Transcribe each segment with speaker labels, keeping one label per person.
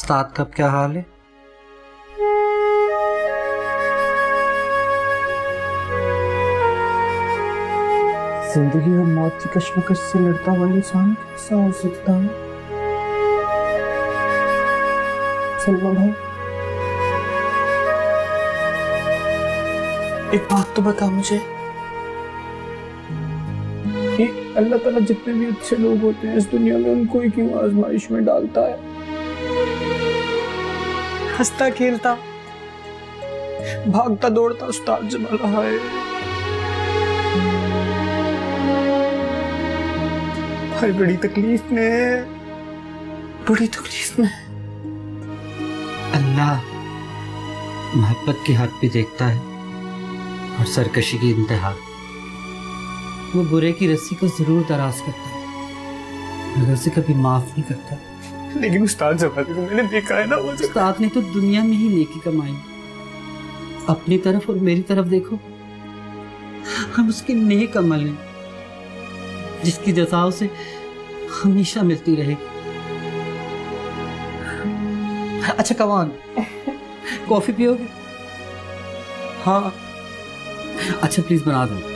Speaker 1: उस्ताद का क्या हाल है?
Speaker 2: जिंदगी और मौत की कश्मकश से लड़ता हुआ इंसान कैसा हो सकता है? सलमा भाई, एक बात तो बता मुझे कि अल्लाह ताला जितने भी अच्छे लोग होते हैं इस दुनिया में, उनको ही क्यों आजमाइश में डालता है? हंसता खेलता भागता दौड़ता उस्ताद जमा रहा है, भाई बड़ी तकलीफ में, बड़ी तकलीफ में।
Speaker 1: अल्लाह मोहब्बत की हद भी देखता है और सरकशी की इंतहा। वो बुरे की रस्सी को जरूर दराज करता है मगर उसे कभी माफ नहीं करता।
Speaker 2: लेकिन उस्ताद जमाने को मैंने देखा है ना, वो
Speaker 1: उस्ताद ने तो दुनिया में ही नेकी कमाई, अपनी तरफ और मेरी तरफ देखो, हम उसके नेक अमल हैं जिसकी जज़ा उसे हमेशा मिलती रहेगी। अच्छा कमान, कॉफी पियोगे?
Speaker 2: हाँ।
Speaker 1: अच्छा प्लीज बना दो।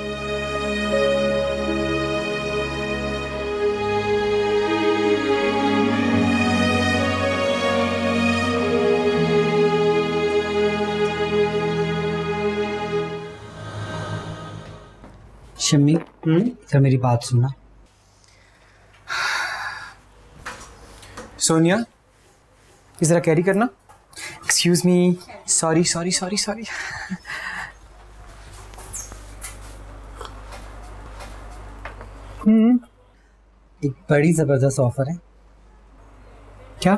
Speaker 1: शम्मी, क्या मेरी बात सुनना?
Speaker 2: सोनिया, ये जरा कैरी करना। Excuse me, sorry sorry sorry sorry.
Speaker 1: एक बड़ी जबरदस्त ऑफर है।
Speaker 2: क्या?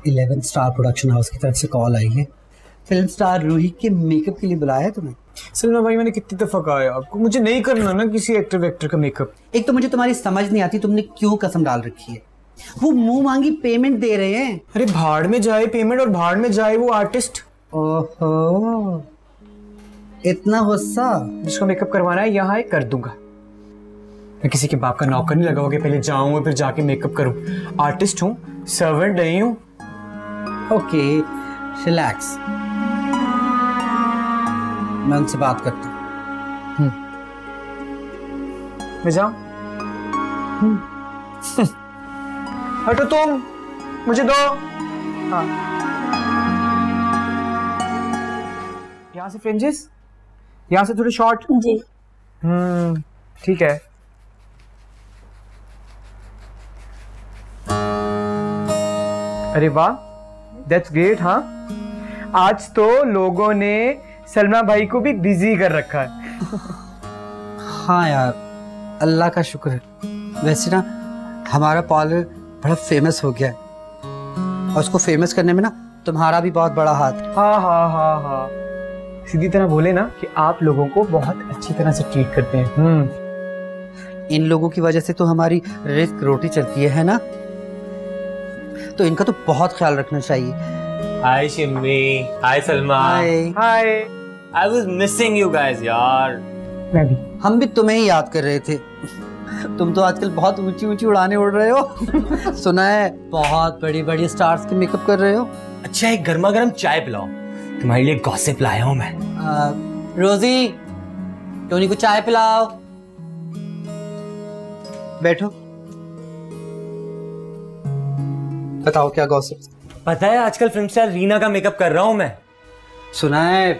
Speaker 1: 11 स्टार प्रोडक्शन हाउस की तरफ से कॉल आई है। फिल्म स्टार रूही के मेकअप के लिए बुलाया है तुम्हें।
Speaker 2: सलमा भाई, मैंने कितनी दफा कहा है आपको, मुझे नहीं करना ना किसी एक्टर वेक्टर का मेकअप।
Speaker 1: एक तो मुझे तुम्हारी समझ नहीं आती, तुमने क्यों कसम डाल रखी है? वो मुंह मांगी पेमेंट दे रहे हैं।
Speaker 2: अरे भाड़ में जाए पेमेंट और भाड़ में जाए वो आर्टिस्ट।
Speaker 1: ओहो, इतना गुस्सा?
Speaker 2: जिसको मेकअप करवाना है यहाँ कर दूंगा। मैं किसी के बाप का नौकर नहीं लगा हुआ कि पहले जाऊं और फिर जाके मेकअप करूं। आर्टिस्ट हूं, सर्वेंट नहीं हूं।
Speaker 1: ओके, रिलैक्स, मैं उनसे बात करता हूं।
Speaker 2: मैं जाऊं? हटो तुम, मुझे दो। हाँ, यहाँ से फ्रिंजेस, यहाँ से थोड़े शॉर्ट।
Speaker 3: जी।
Speaker 2: ठीक है। अरे वाह, दैट्स ग्रेट। हाँ, आज तो लोगों ने सलमा भाई को भी बिजी कर रखा है।
Speaker 1: हाँ यार, अल्लाह का शुक्र है। वैसे ना हमारा पार्लर बड़ा फेमस हो गया है और उसको फेमस करने में ना तुम्हारा भी बहुत बड़ा हाथ है।
Speaker 2: हाँ हाँ हाँ हाँ, सीधी तरह बोले ना कि आप लोगों को बहुत अच्छी तरह से ट्रीट करते हैं।
Speaker 1: इन लोगों की वजह से तो हमारी रिस्क रोटी चलती है ना? तो इनका तो बहुत ख्याल रखना चाहिए।
Speaker 4: हाय शिम्मी, हाय सलमा,
Speaker 2: हाय।
Speaker 4: I was missing you guys यार।
Speaker 2: मैं भी।
Speaker 1: हम भी तुम्हें ही याद कर रहे थे। तुम तो आजकल बहुत ऊंची ऊंची उड़ाने उड़ रहे हो। सुना है बहुत बड़ी बड़ी स्टार्स के मेकअप कर रहे हो।
Speaker 4: अच्छा, एक गर्मा गर्म चाय पिलाओ, तुम्हारे लिए गॉसिप लाया हूँ मैं।
Speaker 1: रोजी, टोनी को चाय पिलाओ। बैठो, बताओ क्या गॉसिप?
Speaker 4: पता है आजकल फिल्म स्टार रीना का मेकअप कर रहा हूँ मैं।
Speaker 1: सुना है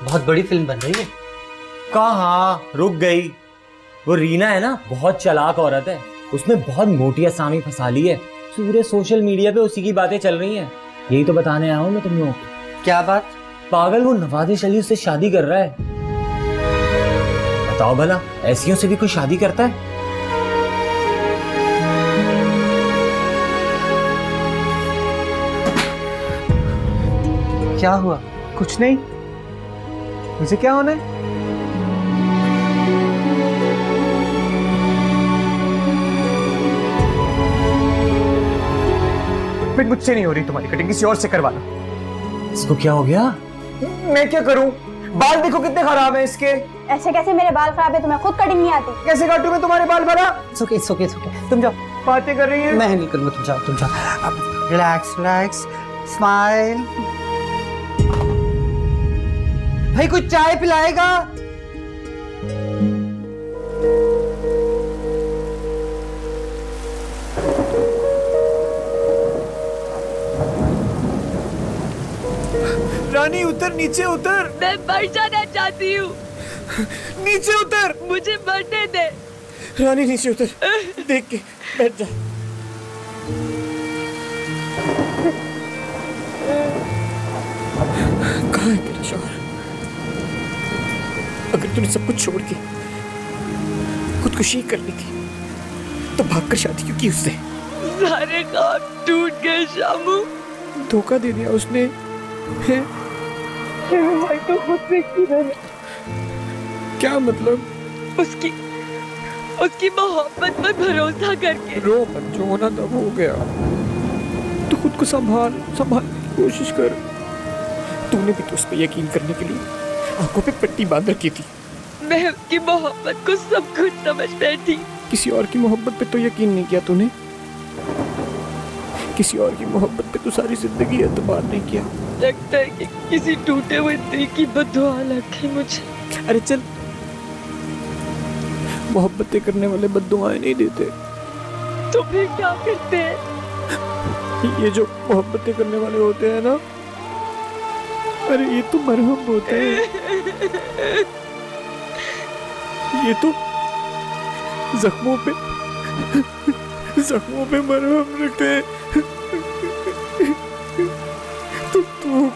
Speaker 1: बहुत बड़ी फिल्म बन रही है।
Speaker 4: कहाँ रुक गई? वो रीना है ना, बहुत चालाक औरत है, उसने बहुत मोटी असामी फंसा ली है। पूरे सोशल मीडिया पे उसी की बातें चल रही हैं। यही तो बताने आया हूँ मैं तुम लोगों को।
Speaker 1: क्या बात?
Speaker 4: पागल, वो नवाजिश अली उससे शादी कर रहा है। बताओ भला, ऐसियों से भी कोई शादी करता है?
Speaker 1: क्या हुआ?
Speaker 2: कुछ नहीं, मुझे क्या होना है? बट मुझसे नहीं हो रही तुम्हारी कटिंग, किसी और से करवा लो।
Speaker 4: इसको क्या हो गया?
Speaker 2: मैं क्या करूं? बाल देखो कितने खराब हैं इसके।
Speaker 3: ऐसे कैसे मेरे बाल खराब है? तुम्हें खुद कटिंग नहीं आती?
Speaker 2: कैसे काटूं मैं तुम्हारे बाल भला?
Speaker 1: It's okay, it's okay, it's okay। तुम जाओ।
Speaker 2: बातें कर रही है।
Speaker 1: मैं हैंडल करूंगा, तुम जाओ तुम जाओ। Relax relax, smile. भाई कुछ चाय पिलाएगा?
Speaker 2: रानी उतर, नीचे उतर।
Speaker 5: मैं मर जाना चाहती हूँ।
Speaker 2: नीचे उतर।
Speaker 5: मुझे मरने दे।
Speaker 2: रानी नीचे उतर, देख के बैठ जा। कहाँ है तेरा शौहर? अगर तूने सब कुछ छोड़ के खुदकुशी करनी थी तो भागकर शादी क्यों की उससे?
Speaker 5: सारे ख्वाब टूट गए शामू।
Speaker 2: धोखा दे दिया उसने।
Speaker 5: भाई तो खुद से की मैंने।
Speaker 2: क्या मतलब?
Speaker 5: उसकी मोहब्बत पर भरोसा करके।
Speaker 2: रो मत, जो होना था वो हो गया। तू खुद को संभालने की कोशिश कर। तूने भी तो उस पर यकीन करने के लिए आंखों पे पट्टी बांध रखी थी।
Speaker 5: मैं उसकी मोहब्बत को सब कुछ समझ बैठी।
Speaker 2: किसी और की मोहब्बत पे तो यकीन नहीं किया तूने। किसी और की मोहब्बत पे तो सारी जिंदगी एतबार नहीं किया।
Speaker 5: लगता है कि किसी टूटे हुए दिल की बददुआ लग गई मुझे।
Speaker 2: अरे चल, मोहब्बतें करने वाले बद्दुआएं नहीं देते।
Speaker 5: तो फिर क्या करते हैं?
Speaker 2: ये जो मोहब्बतें करने वाले होते हैं ना, अरे ये तो मरहम होते हैं। ये तो जख्मों पे मरहम रखते हैं। तू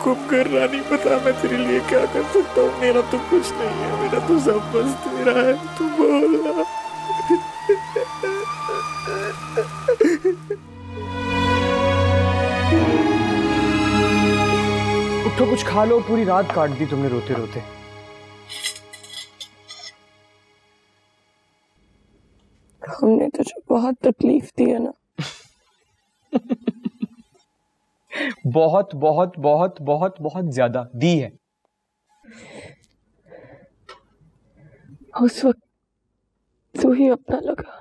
Speaker 2: खूब कर रानी, पता मैं तेरे लिए क्या कर सकता हूँ। मेरा तो कुछ नहीं है, मेरा तो सब बस तेरा है। तू बोलना। उठो, कुछ खा लो। पूरी रात काट दी तुमने रोते रोते।
Speaker 5: हमने तुझे बहुत तकलीफ दी है ना।
Speaker 2: बहुत बहुत बहुत बहुत बहुत ज्यादा दी है।
Speaker 5: उस वक्त तू ही अपना लगा।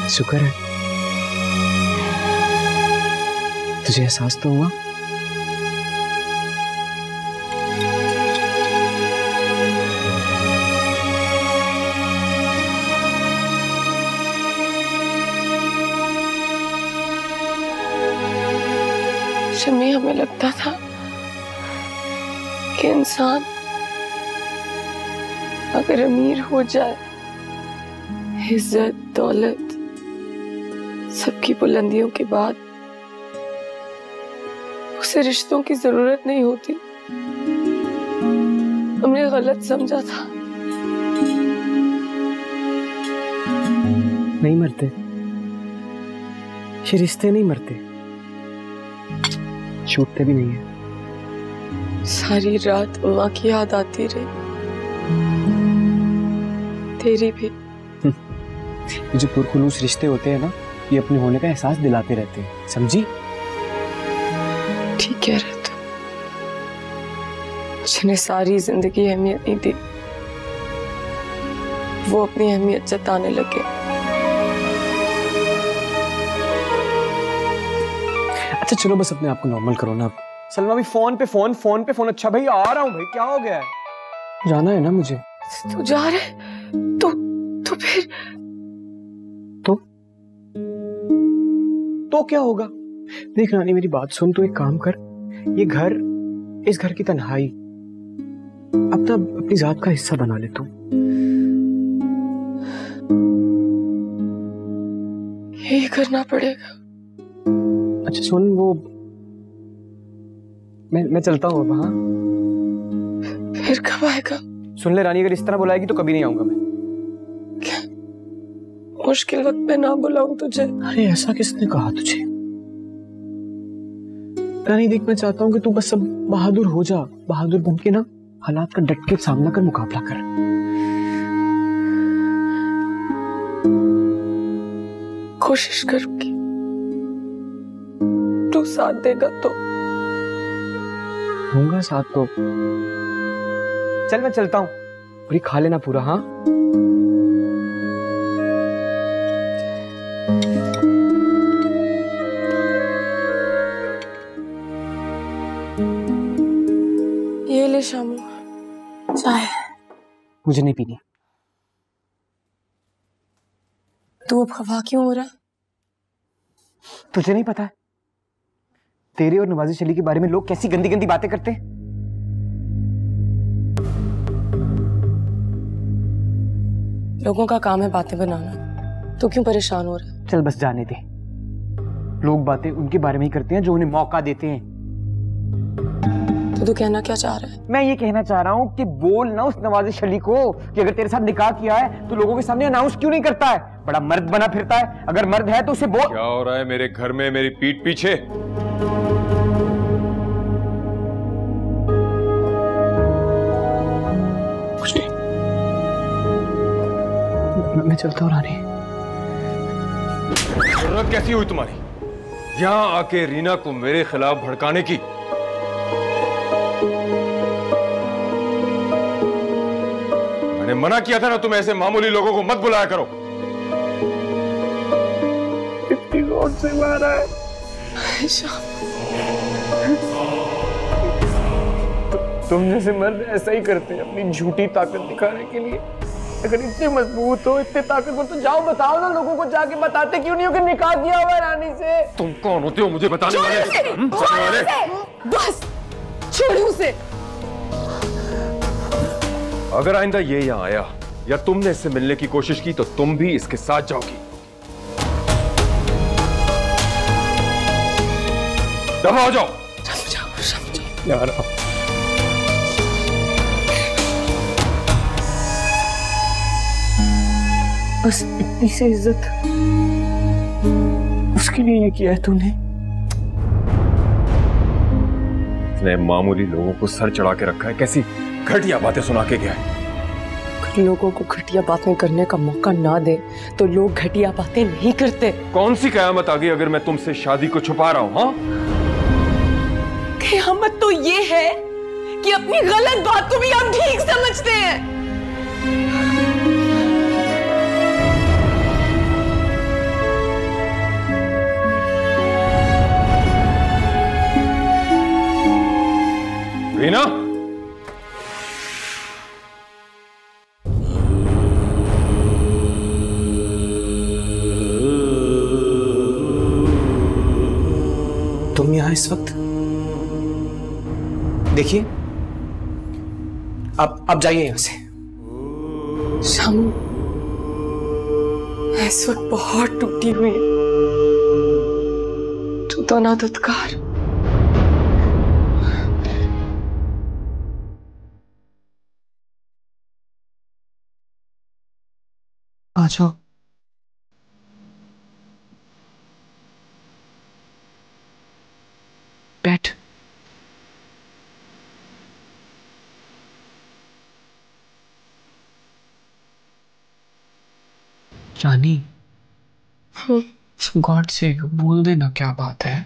Speaker 2: शुक्र है तुझे एहसास तो हुआ।
Speaker 5: शमी, हमें लगता था कि इंसान अगर अमीर हो जाए, इज्जत दौलत सबकी बुलंदियों के बाद, उसे रिश्तों की जरूरत नहीं होती। हमने गलत समझा था।
Speaker 2: नहीं मरते ये रिश्ते, नहीं मरते, छूटते भी नहीं है।
Speaker 5: सारी रात अम्मा की याद आती रही, तेरी भी।
Speaker 2: ये जो पुरखुलूस रिश्ते होते हैं ना, ये अपने होने का एहसास दिलाते रहते हैं, समझी?
Speaker 5: ठीक कह रहे तुम। जिन्हें सारी जिंदगी अहमियत नहीं दी, वो अपनी अहमियत जताने लगे।
Speaker 2: अच्छा चलो, बस अपने आप को नॉर्मल करो ना। सलमा भी फोन पे फोन। अच्छा भाई आ रहा हूँ भाई, क्या हो गया है? जाना है ना मुझे।
Speaker 5: तू जा रहे तो फिर
Speaker 2: तो क्या होगा? देख रानी, मेरी बात सुन। तू एक काम कर, ये घर, इस घर की तन्हाई अपनी जात का हिस्सा बना ले तू।
Speaker 5: यही करना पड़ेगा।
Speaker 2: अच्छा सुन, वो मैं चलता हूँ अब। हाँ
Speaker 5: फिर कब आएगा?
Speaker 2: सुन ले रानी, अगर इस तरह बुलाएगी तो कभी नहीं आऊंगा मैं।
Speaker 5: क्या मुश्किल वक्त में ना बुलाऊं तुझे?
Speaker 2: अरे ऐसा किसने कहा तुझे? रानी देख, मैं चाहता हूँ कि तू बस अब बहादुर हो जा। बहादुर बन के ना हालात का डट के सामना कर, मुकाबला कर।
Speaker 5: कोशिश करूंगी। तू साथ देगा तो?
Speaker 2: दूंगा साथ तो। चल मैं चलता हूँ, पूरी खा लेना पूरा। हाँ
Speaker 5: ले शामू, चाय।
Speaker 2: मुझे नहीं पीनी।
Speaker 5: तू अब खफा क्यों हो रहा?
Speaker 2: तुझे नहीं पता है तेरे और नवाजिश अली के बारे में लोग कैसी गंदी गंदी बातें करते हैं?
Speaker 5: लोगों का काम है बातें बनाना, तू क्यों परेशान हो रहा है?
Speaker 2: चल बस जाने दे। लोग बातें उनके बारे में ही करते हैं जो उन्हें मौका देते हैं।
Speaker 5: तो तू कहना क्या चाह रहा है?
Speaker 2: मैं ये कहना चाह रहा हूँ कि बोल ना उस नवाजिश अली को कि अगर तेरे साथ निकाह किया है तो लोगों के सामने अनाउंस क्यों नहीं करता है? बड़ा मर्द बना फिरता है, अगर मर्द है तो उसे बोल।
Speaker 6: क्या हो रहा है मेरे घर में मेरी पीठ पीछे?
Speaker 2: कुछ नहीं, मैं चलता हूँ रानी।
Speaker 6: जरूरत कैसी हुई तुम्हारी यहाँ आके रीना को मेरे खिलाफ भड़काने की? मैंने मना किया था ना, तुम ऐसे मामूली लोगों को मत बुलाया करो।
Speaker 2: इतनी जोर से मारा है। तुम जैसे मर्द ऐसा ही करते हैं अपनी झूठी ताकत दिखाने के लिए। अगर इतने मजबूत हो, इतने ताकतवर, तो जाओ बताओ ना लोगों को, जाके बताते क्यों नहीं हो कि निकाह किया हुआ है रानी से?
Speaker 6: तुम कौन होते हो मुझे बताने वाले?
Speaker 5: बस छोड़ उसे।
Speaker 6: अगर आइंदा ये यहाँ आया या तुमने इससे मिलने की कोशिश की तो तुम भी इसके साथ जाओगी। दबाओ जाओ।
Speaker 5: समझाओ।
Speaker 2: यार बस इतनी सी इज्जत उसके लिए ये किया है तूने?
Speaker 6: इसने मामूली लोगों को सर चढ़ा के रखा है, कैसी घटिया बातें सुना के गया है।
Speaker 5: अगर लोगों को घटिया बातें करने का मौका ना दे तो लोग घटिया बातें नहीं करते।
Speaker 6: कौन सी कयामत आ गई अगर मैं तुमसे शादी को छुपा रहा हूं? हाँ,
Speaker 5: कयामत तो ये है कि अपनी गलत बात को भी आप ठीक समझते हैं।
Speaker 6: रीना,
Speaker 2: तुम यहाँ इस वक्त? देखिए आप जाइए यहाँ से।
Speaker 5: शामू, मैं इस वक्त बहुत टूटी हुई है। तू तो ना धुतकार।
Speaker 2: आ जाओ। बैठ। रानी, गॉड से बोल देना क्या बात है?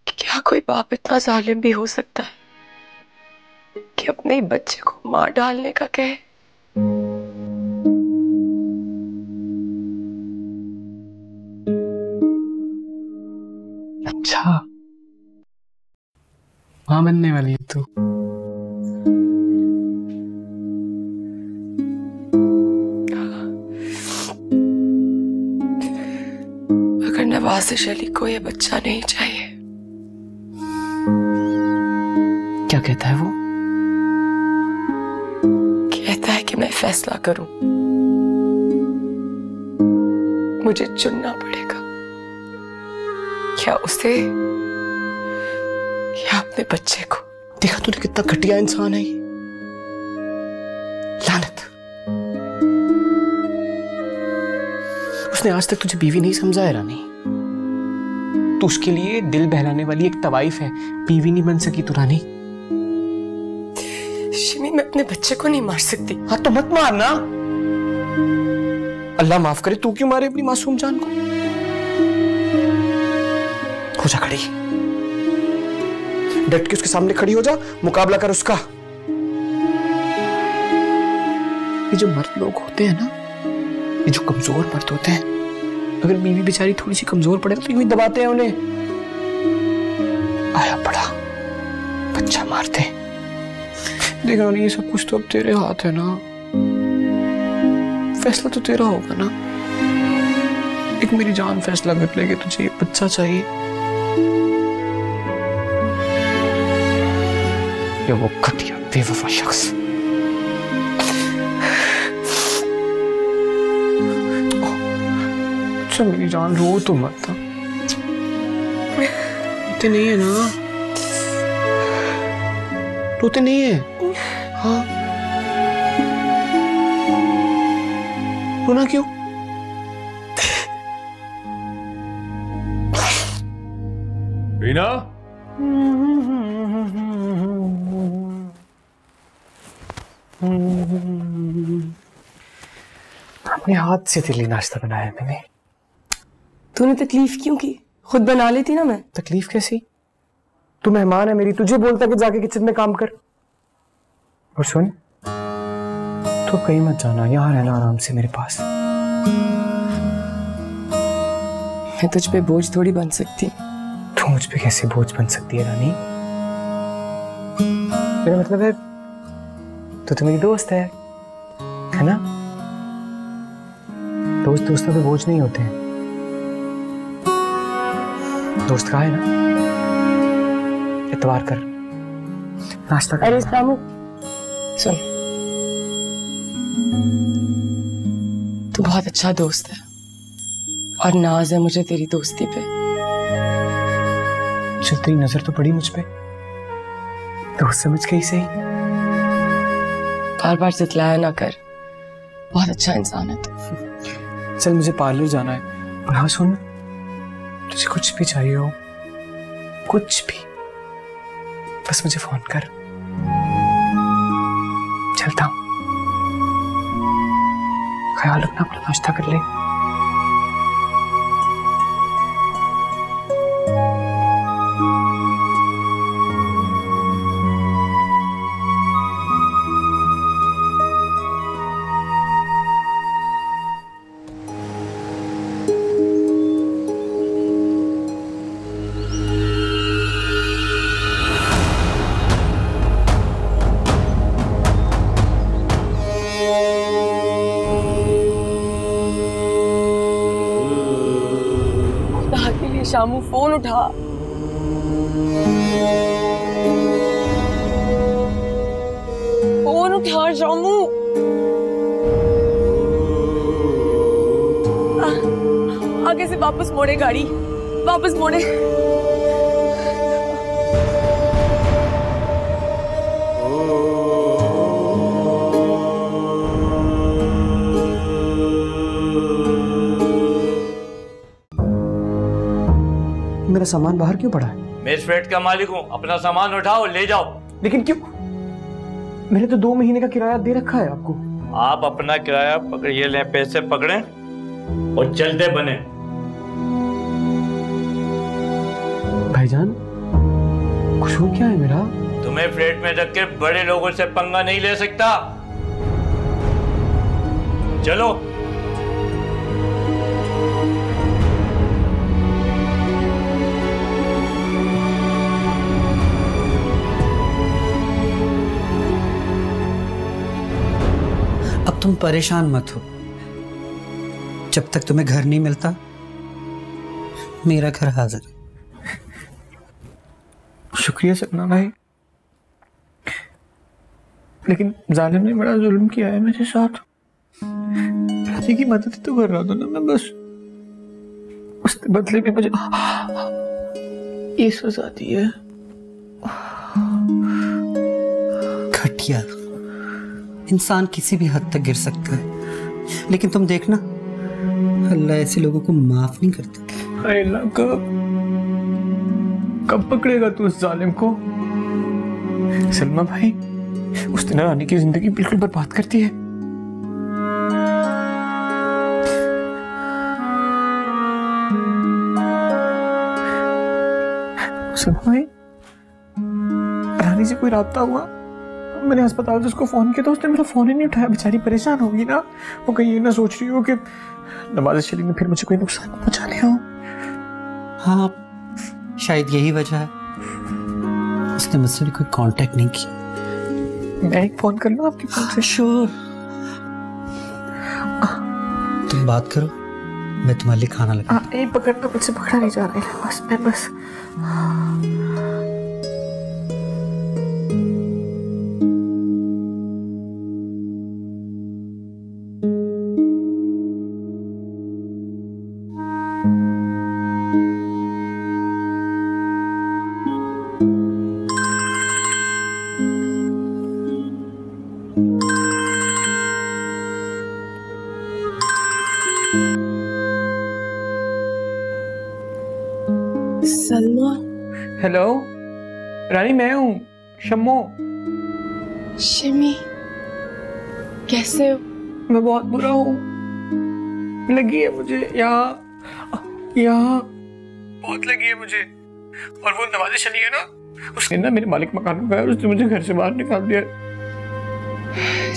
Speaker 5: क्या कोई बाप इतना जालिम भी हो सकता है कि अपने ही बच्चे को मार डालने का कहे?
Speaker 2: अच्छा, मां बनने वाली है तू?
Speaker 5: मगर नवाजिश अली को ये बच्चा नहीं चाहिए।
Speaker 2: क्या कहता है वो?
Speaker 5: कहता है कि मैं फैसला करूं, मुझे चुनना पड़ेगा, क्या उसे या अपने बच्चे को।
Speaker 2: देखा तूने कितना घटिया इंसान है ये? लानत। उसने आज तक तुझे बीवी नहीं समझा है रानी। तू उसके लिए दिल बहलाने वाली एक तवाइफ है, बीवी नहीं बन सकी तू रानी।
Speaker 5: शिमी, मैं अपने बच्चे को नहीं मार सकती।
Speaker 2: हाँ तो मत मारना। अल्लाह माफ करे, तू क्यों मारे अपनी मासूम जान को? हो जा खड़ी, डट के उसके सामने खड़ी हो जा, मुकाबला कर उसका। ये जो मर्द लोग होते हैं ना, ये जो कमजोर मर्द होते हैं, अगर बीवी बेचारी थोड़ी सी कमजोर पड़े तो यूं ही दबाते हैं उन्हें। आया पड़ा बच्चा मारते। देख रानी, ये सब कुछ तो अब तेरे हाथ है ना, फैसला तो तेरा होगा ना। एक मेरी जान फैसला कर लेगी, तुझे बच्चा चाहिए या वो घटिया बेवफा शख्स। अच्छा मेरी जान, रो तो मत, रोते नहीं है ना, रोते नहीं है। हाँ, रोना क्यों?
Speaker 6: रीना,
Speaker 2: अपने हाथ से तेरे लिए नाश्ता बनाया मैंने।
Speaker 5: तूने तकलीफ क्यों की? खुद बना लेती ना। मैं
Speaker 2: तकलीफ कैसी? तू मेहमान है मेरी, तुझे बोलता कि जाके किचन में काम कर। और सुन, तू कहीं मत जाना, यहाँ रहना आराम से मेरे पास।
Speaker 5: मैं तुझ पे बोझ थोड़ी बन सकती।
Speaker 2: तू मुझ पे कैसे बोझ बन सकती है रानी? मेरा मतलब है तो मेरी दोस्त है ना? दोस्त दोस्तों पे बोझ नहीं होते हैं। दोस्त कहा है ना, इतवार कर, नाश्ता कर।
Speaker 5: अरे सामू सुन, तू बहुत अच्छा दोस्त है और नाज है मुझे तेरी दोस्ती पे।
Speaker 2: चल, तेरी नजर तो पड़ी मुझ पे, दोस्त समझ के ही सही।
Speaker 5: बार बार जितलाया ना कर, बहुत अच्छा इंसान है तू।
Speaker 2: चल, मुझे पार्लर जाना है। और हाँ सुन, तुझे कुछ भी चाहिए हो, कुछ भी, बस मुझे फोन कर। चलता हूं, ख्याल रखना, अपना नाश्ता कर ले।
Speaker 5: शामू फोन उठा। फोन उठा शामू। आगे से वापस मोड़े गाड़ी, वापस मोड़े।
Speaker 2: मेरा सामान बाहर क्यों पड़ा है?
Speaker 7: मैं इस फ्लैट का मालिक हूँ, अपना सामान उठाओ ले जाओ।
Speaker 2: लेकिन क्यों? मैंने तो 2 महीने का किराया दे रखा है आपको।
Speaker 7: आप अपना किराया पकड़िए, ले पैसे पकड़े और चलते बने।
Speaker 2: भाईजान, कसूर क्या है मेरा?
Speaker 7: तुम्हें फ्लैट में रख के बड़े लोगों से पंगा नहीं ले सकता। चलो।
Speaker 1: अब तुम परेशान मत हो, जब तक तुम्हें घर नहीं मिलता मेरा घर हाजिर है।
Speaker 2: शुक्रिया सपना भाई, लेकिन जालिम ने बड़ा जुल्म किया है मेरे साथ। रानी की मदद तो कर रहा था ना मैं, बस उसके बदले में मुझे ये सजा दी है।
Speaker 1: घटिया इंसान किसी भी हद तक गिर सकता है, लेकिन तुम देखना अल्लाह ऐसे लोगों को माफ नहीं करता।
Speaker 2: अल्लाह कब पकड़ेगा तू उस जालिम को? सलमा भाई, उसने ना रानी की जिंदगी बिल्कुल बर्बाद कर दी है। सलमा भाई, रानी से कोई राब्ता हुआ? मैंने अस्पताल से उसको फोन किया तो उसने मेरा फोन ही नहीं उठाया। बेचारी परेशान होगी ना, वो कहीं ये ना सोच रही हो कि नवाज शरीफ ने फिर मुझे कोई नुकसान पहुंचा लिया हो।
Speaker 1: हाँ, शायद यही वजह है उसने मुझसे कोई कांटेक्ट नहीं किया।
Speaker 2: मैं एक फोन कर लूं आपके फोन से?
Speaker 1: श्योर। तुम बात करो, मैं तुम्हारे लिए खाना लगा।
Speaker 2: नहीं पकड़ना, मुझसे पकड़ा नहीं जा रहा है। बस
Speaker 5: सलमा।
Speaker 2: हेलो रानी, मैं हूँ शम्मो।
Speaker 5: शिमी, कैसे हो?
Speaker 2: मैं बहुत बुरा हूँ, लगी है मुझे यहाँ बहुत लगी है मुझे। और वो नवाज़ शनी है ना, उसने ना मेरे मालिक मकान को गया और उसने मुझे घर से बाहर निकाल दिया।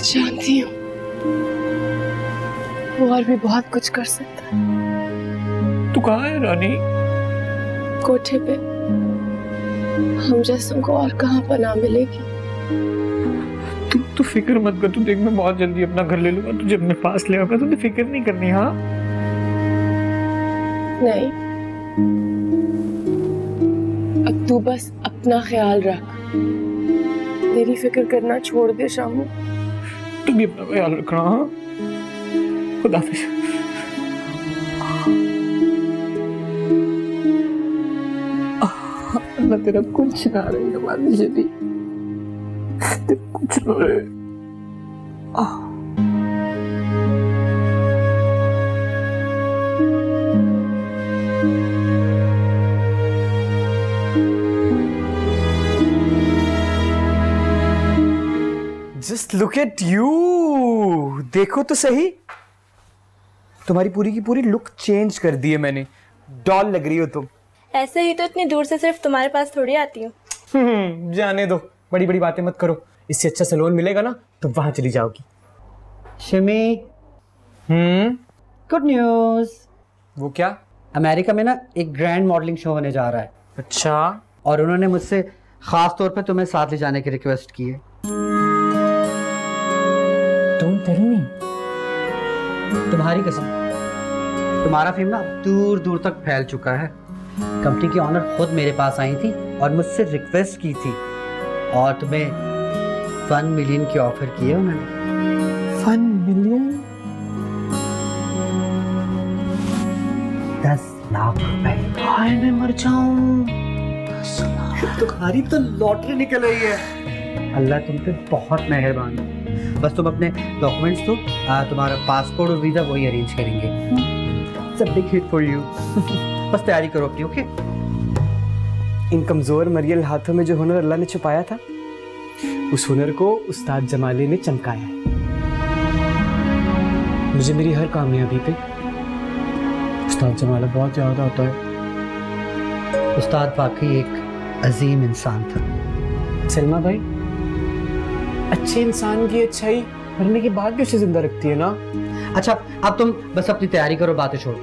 Speaker 5: जानती हूँ, वो और भी बहुत कुछ कर सकता है।
Speaker 2: तू कहाँ है रानी?
Speaker 5: कोठे पे। हम जैसों को और कहाँ पनाह मिलेगी।
Speaker 2: तू फिक्र मत कर, तू देख मैं बहुत जल्दी अपना घर ले लूंगा, तुझे अपने पास ले आऊंगा, तुझे फिक्र नहीं करनी। हाँ
Speaker 5: नहीं, अब तू बस अपना ख्याल रख, मेरी फिक्र करना छोड़ दे शामू।
Speaker 2: तू भी अपना ख्याल रखना। हाँ, खुदा हाफिज। अल्लाह तेरा कुछ ना रहे नवाज़ शनी, तेरा कुछ ना रहे। जस्ट लुक एट यू, देखो तो सही, तुम्हारी पूरी की पूरी लुक चेंज कर दी है मैंने। डॉल लग रही हो तुम।
Speaker 3: ऐसे ही तो इतनी दूर से सिर्फ तुम्हारे पास थोड़ी आती हूँ।
Speaker 2: जाने दो, बड़ी बड़ी बातें मत करो। इससे अच्छा सैलून मिलेगा ना तो वहां चली जाओगी।
Speaker 1: शिमी, गुड न्यूज।
Speaker 2: वो क्या?
Speaker 1: अमेरिका में ना एक ग्रैंड मॉडलिंग शो होने जा रहा है।
Speaker 2: अच्छा।
Speaker 1: और उन्होंने मुझसे खास तौर पे तुम्हें साथ ले जाने की रिक्वेस्ट की है।
Speaker 2: Don't tell me.
Speaker 1: तुम्हारी कसम, तुम्हारा फेम ना दूर दूर तक फैल चुका है। कंपनी की ऑनर खुद मेरे पास आई थी और मुझसे रिक्वेस्ट की थी, और तुम्हें 1 मिलियन की ऑफर की है उन्होंने।
Speaker 2: 1 मिलियन?
Speaker 1: 10 लाख रुपए।
Speaker 2: हाय मैं मर जाऊं।
Speaker 1: तुम्हारी तो लॉटरी निकल रही है। अल्लाह तुम पे बहुत मेहरबान है। बस तुम अपने डॉक्यूमेंट्स दो, तुम्हारा पासपोर्ट और वीजा वही अरेंज करेंगे। It's a big hit for you. बस तैयारी करो अपनी। ओके?
Speaker 2: इन कमजोर मरियल हाथों में जो हुनर अल्लाह ने छुपाया था, उस हुनर को उस्ताद जमाली ने चमकाया है। मुझे मेरी हर कामयाबी पे उस्ताद जमाला बहुत याद आता है।
Speaker 1: उस्ताद वाकई एक अजीम इंसान था।
Speaker 2: सलमा भाई, अच्छे इंसान की अच्छाई मरने के बाद भी उसे जिंदा रखती है ना।
Speaker 1: अच्छा, अब तुम बस अपनी तैयारी करो, बातें छोड़ो।